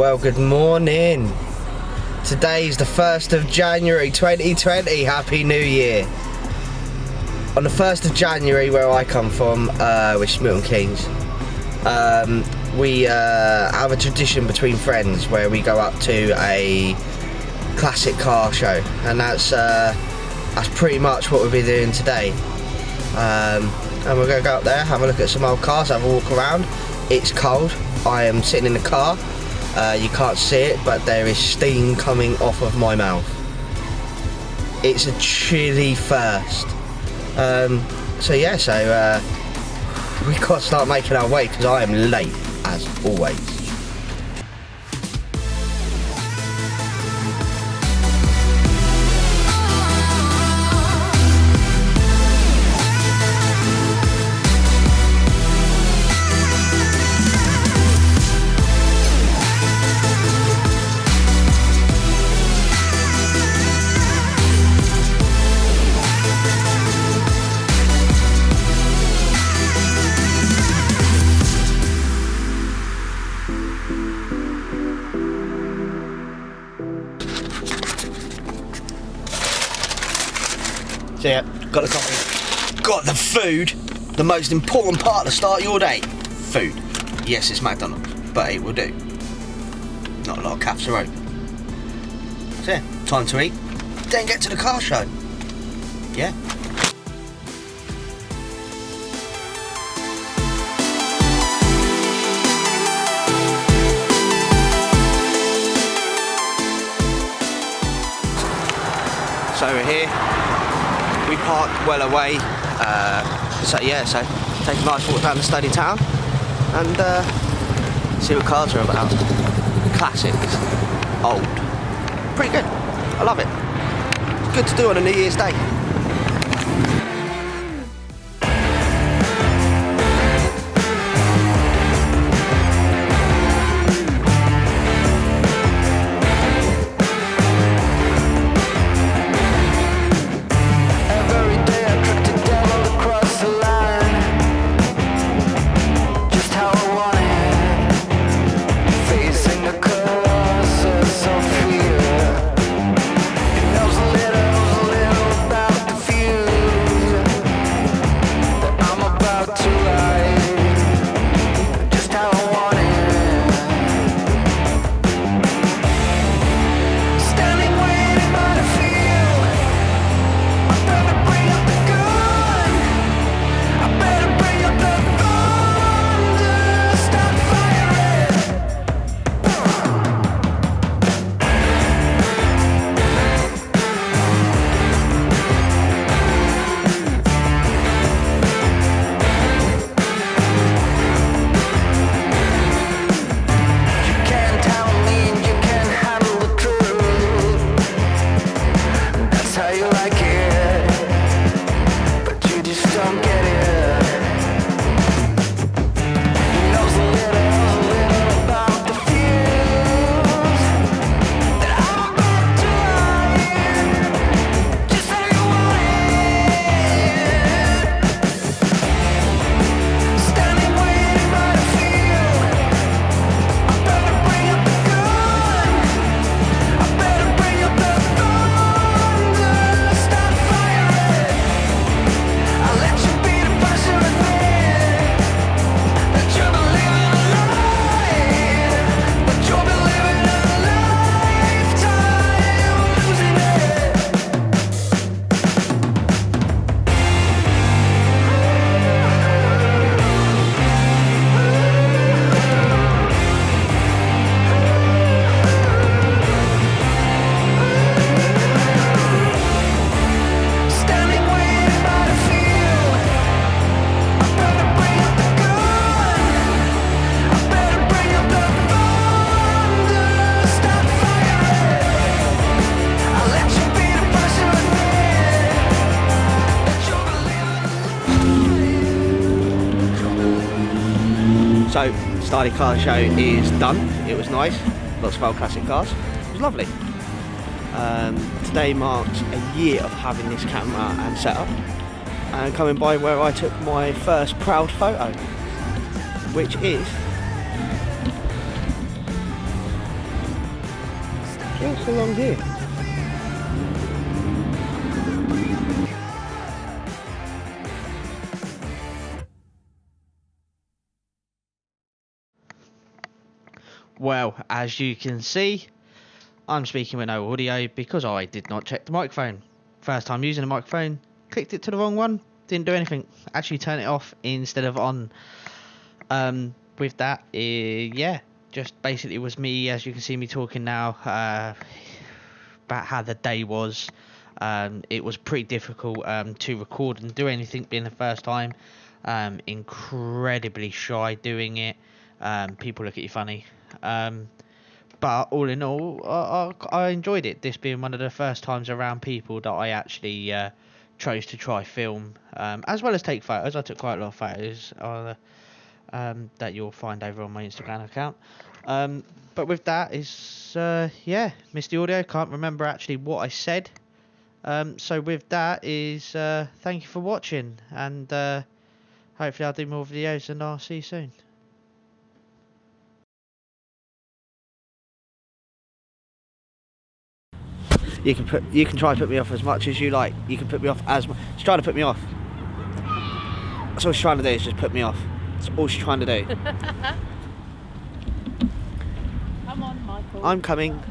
Well, good morning. Today's the 1st of January 2020. Happy New Year. On the 1st of January, where I come from, which is Milton Keynes, we have a tradition between friends where we go up to a classic car show, and that's pretty much what we'll be doing today. And we're going to go up there, have a look at some old cars, have a walk around. It's cold. I am sitting in the car. You can't see it, but there is steam coming off of my mouth. It's a chilly first. So we've got to start making our way because I am late, as always. So yeah, got the coffee, got the food, the most important part to start your day. Food. Yes, it's McDonald's, but it will do. Not a lot of cafes are open. So yeah, time to eat, then get to the car show. Yeah. So we're here. We park well away, so take a nice walk down the stony town and see what cars are about. Classics, old, pretty good. I love it. It's good to do on a New Year's Day. So, Stony Car Show is done. It was nice. Lots of old classic cars. It was lovely. Today marks a year of having this camera and setup, and coming by where I took my first proud photo, which is What's along here? Well, as you can see, I'm speaking with no audio because I did not check the microphone. First time using the microphone, clicked it to the wrong one, didn't do anything. Actually turned it off instead of on. With that, yeah, just basically was me, as you can see me talking now, about how the day was. It was pretty difficult to record and do anything being the first time. Incredibly shy doing it. People look at you funny. But all in all, I enjoyed it. This being one of the first times around people that I actually chose to try film, as well as take photos. I took quite a lot of photos that you'll find over on my Instagram account. But with that is, yeah, missed the audio. Can't remember actually what I said. So with that is, thank you for watching, and hopefully I'll do more videos and I'll see you soon. You can try and put me off as much as you like. You can put me off as much. She's trying to put me off. That's all she's trying to do, is just put me off. That's all she's trying to do. Come on, Michael. I'm coming.